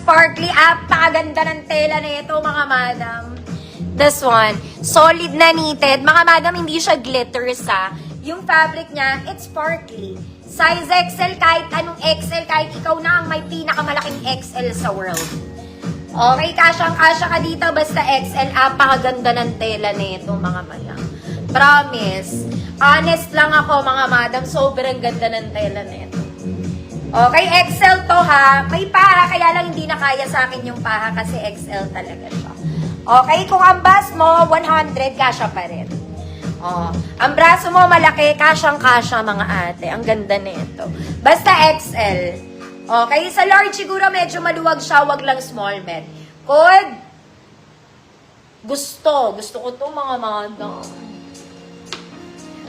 sparkly. Napakaganda ng tela na ito, mga madam. This one, solid na knitted. Mga madam, hindi siya glitters ha. Yung fabric niya, it's sparkly. Size XL, kahit anong XL, kahit ikaw na ang may pinakamalaking XL sa world. Okay, kasyang-kasya ka dito, basta XL. Napakaganda ng tela na ito, mga madam. Promise. Honest lang ako, mga madam. Sobrang ganda ng tela na ito. Okay, XL to ha. May paha, kaya lang hindi na kaya sa akin yung paha kasi XL talaga siya. Okay, kung ang bust mo, 100, kasya pa rin. Oh, ang braso mo malaki, kasyang-kasya mga ate. Ang ganda nito. Basta XL. Okay, sa large siguro medyo maluwag siya, wag lang small med. Code. Gusto ko to mga madam.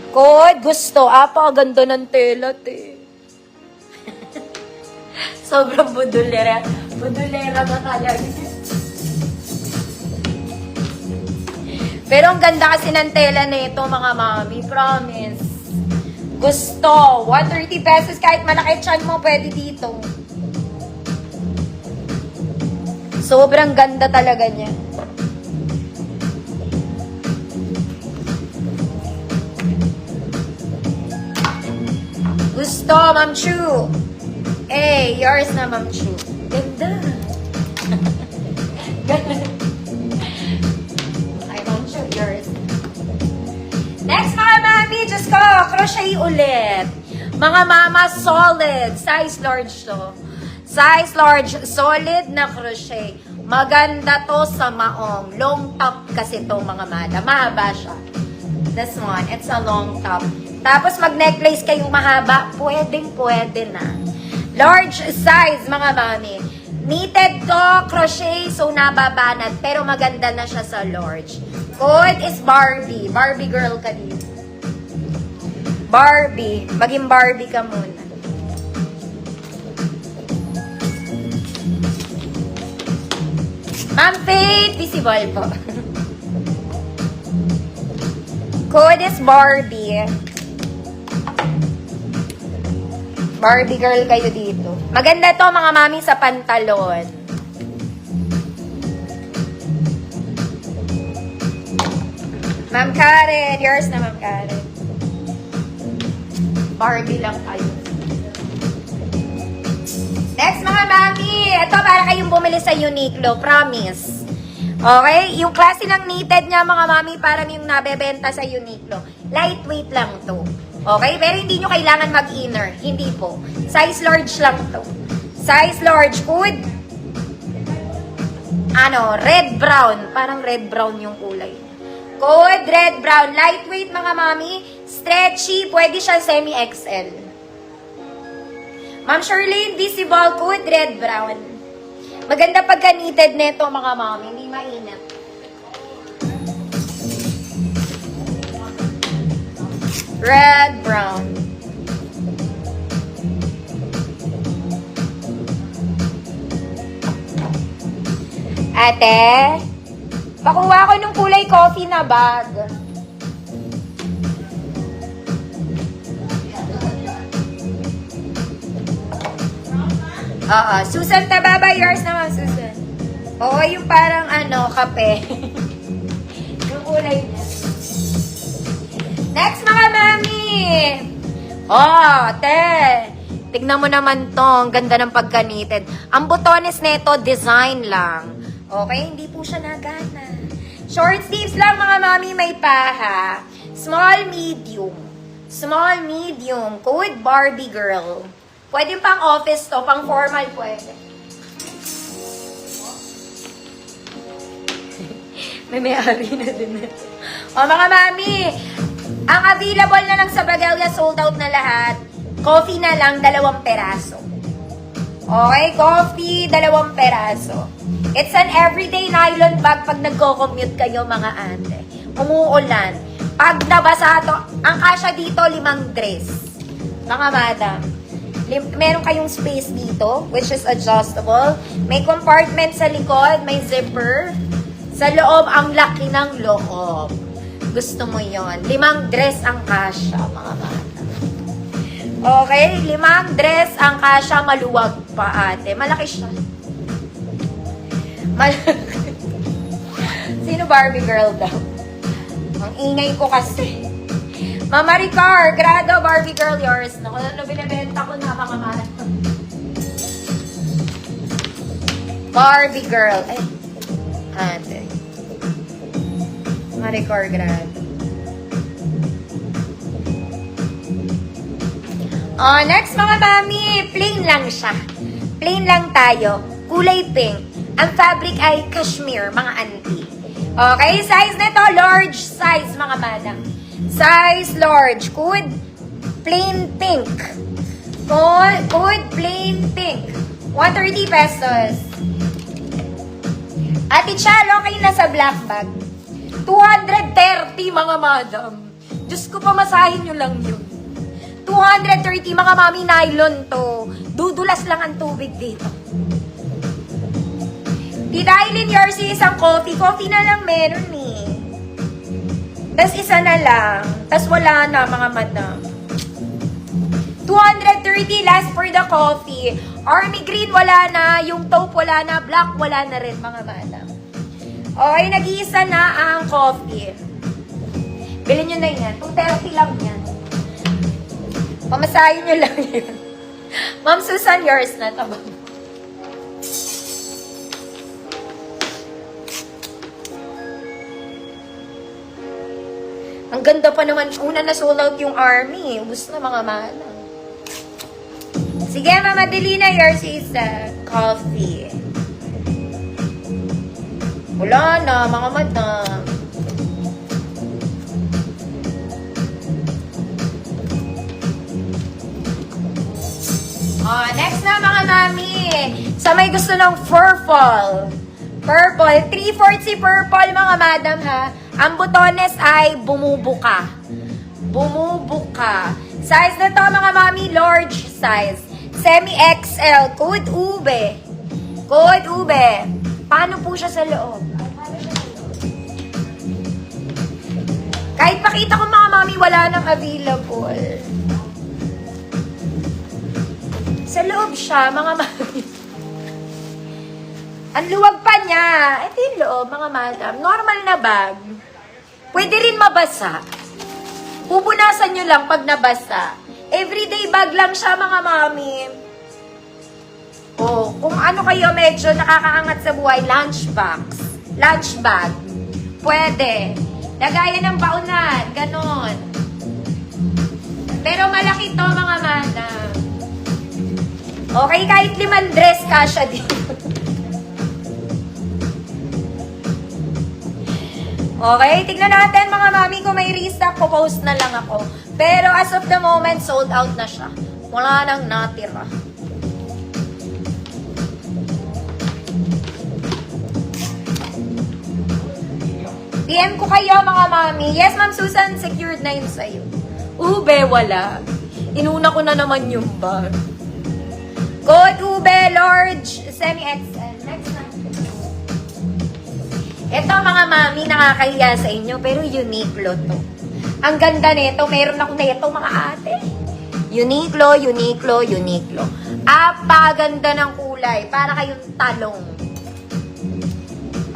Code, gusto. Ganda ng tela, te. Sobrang budulera. Budulera na talaga. Pero ang ganda kasi ng tela nito, mga mami. Promise. Gusto. 130 pesos. Kahit malaki tiyan mo, pwede dito. Sobrang ganda talaga niya. Gusto, Ma'am Chu. Eh, yours na, Ma'am Chu. Ganda. Ganda. Yours. Next, mga mami, Diyos ko, crochet ulit. Mga mama, solid. Size large to. Size large, solid na crochet. Maganda to sa maong. Long top kasi to, mga mada. Mahaba siya. This one, it's a long top. Tapos, mag-necklace kayong mahaba, pwede na. Large size, mga mami. Knitted to, crochet, so nababanat. Pero maganda na siya sa large. Code is Barbie. Barbie girl ka dito. Barbie. Maging Barbie ka muna. Ma'am Faith, visible po. Code is Barbie. Barbie girl kayo dito. Maganda to mga mami sa pantalon. Ma'am Karen, yours na Ma'am Karen. Barbie lang kayo. Next mga mami, ito para kayong bumili sa Uniqlo, promise. Okay, yung klase ng knitted niya mga mami, parang yung nabebenta sa Uniqlo. Lightweight lang to. Okay, pero hindi nyo kailangan mag-inner. Hindi po. Size large lang to. Size large, good. Red-brown. Parang red-brown yung kulay. Good, red-brown. Lightweight, mga mami. Stretchy. Pwede siya semi-XL. Ma'am Shirley, visible. Good, red-brown. Maganda pagka-knitted neto, mga mami. Hindi mainit. Red-brown. Ate, pakuha ko nung kulay coffee na bag. Susan Tababa, yours naman, Susan. Oo, yung parang kape. Yung kulay niya. Next, mga mami. Te. Tignan mo naman to. Ang ganda ng pagka-knitted. Ang butones nito, design lang. Okay, hindi po siya nagana. Short sleeves lang, mga mami, may paha. Small, medium. Small, medium. Code Barbie girl. Pwede pang office to, pang formal pwede. May-ari na din ito. Mga mami, ang available na lang sa Bragalia, sold out na lahat. Coffee na lang, 2 peraso. Okay, coffee, 2 peraso. It's an everyday nylon bag pag nagko-commute kayo, mga ate. Umuulan. Pag nabasa to, ang kasya dito, 5 dress. Mga madam. Meron kayong space dito, which is adjustable. May compartment sa likod, may zipper. Sa loob, ang laki ng loob. Gusto mo yon. 5 dress ang kasya, mga bata. Okay, 5 dress ang kasya, maluwag pa ate. Malaki siya. Sino Barbie girl daw? Ang ingay ko kasi. Mama Ricar, grado Barbie girl yours. Naku, ano binibenta ko na mga mahal. Barbie girl. Ay, ate. Mama Ricar, grado. Oh, next mga mami, plain lang siya. Plain lang tayo. Kulay pink. Ang fabric ay cashmere, mga auntie. Okay, size nito, large size, mga madam. Size large. Good, plain pink. Good, plain pink. 130 pesos. Ate Chal, okay na sa black bag. 230, mga madam. Diyos ko, pamasahin nyo lang yun. 230, mga mami, nylon to. Dudulas lang ang tubig dito. Tita Aileen, yours isang coffee. Coffee na lang meron eh. Tas isa na lang. Tas wala na, mga madam. 230, last for the coffee. Army green, wala na. Yung taupe, wala na. Black, wala na rin, mga madam. Okay, nag-iisa na ang coffee. Bilhin nyo na yan. 230 lang yan. Pamasahin nyo lang yun. Ma'am Susan, yours na. Tama. Ang ganda pa naman. Una na sold out yung army. Ubus na, mga mana. Sige, Mama Delina, yours is coffee. Wala na, mga madam. Next na, mga mami. Sa may gusto ng purple. Purple. 3/4 si purple, mga madam, ha. Ang butones ay bumubuka. Bumubuka. Size na to, mga mami, large size. Semi-XL. Code ube. Code ube. Paano po siya sa loob? Kahit pakita ko, mga mami, wala nang available. Sa loob siya, mga mami. Ang luwag pa niya. Ito yung loob, mga madam. Normal na bag. Pwede rin mabasa. Pupunasan nyo lang pag nabasa. Everyday bag lang siya, mga mami. Oh, kung ano kayo medyo nakakaangat sa buhay, lunchbox. Lunch bag. Pwede. Lagaya ng baunan. Ganon. Pero malaki to, mga madam. Okay, kahit 5 dress kasha dito. Okay, tignan natin, mga mami, kung may restock, post na lang ako. Pero as of the moment, sold out na siya. Wala nang natira. PM ko kayo, mga mami. Yes, Ma'am Susan, secured na yun sa'yo. Ube, wala. Inuna ko na naman yung bag. Code ube, large, semi-XL. Next na. Ito, mga mami, nakakahiya sa inyo, pero Uniqlo to. Ang ganda nito, meron ako na ito, mga ate. Uniqlo, Uniqlo, Uniqlo. Apaganda ng kulay, para kayong talong.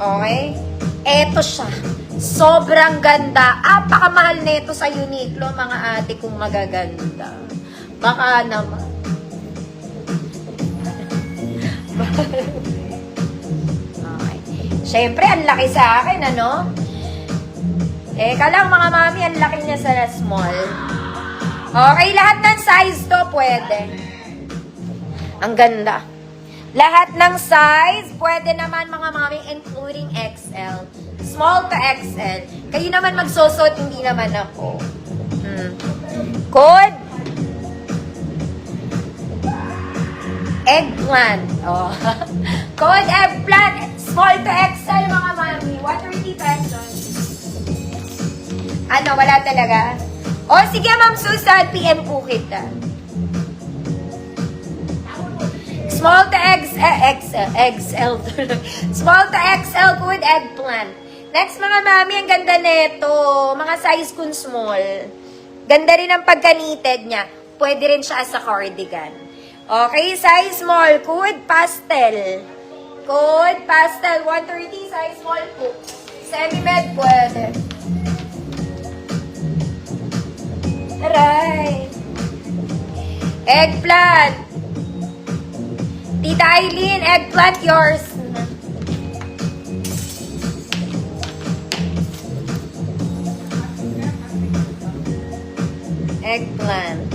Okay? Eto siya. Sobrang ganda. Apakamahal nito sa Uniqlo, mga ate, kung magaganda. Baka naman. Okay. Siyempre, ang laki sa akin, ano? Teka lang, mga mami, ang laki niya sa small. Okay, lahat ng size to pwede. Ang ganda. Lahat ng size, pwede naman, mga mami, including XL. Small to XL. Kayo naman magsusot, hindi naman ako. Code eggplant. Oh. Code eggplant. Small to XL, mga mami. 130 pesos. Ano, wala talaga? O, sige, Ma'am Susan, PM po kita. Small to XL. Small to XL, code eggplant. Next, mga mami, ang ganda nito. Mga size kun small. Ganda rin ang pagka-knitted niya. Pwede rin siya as a cardigan. Okay, size small, code pastel. code, pastel 130, size small po. Semi-med pwede. Aray. Eggplant. Tita Eileen, eggplant yours. Eggplant.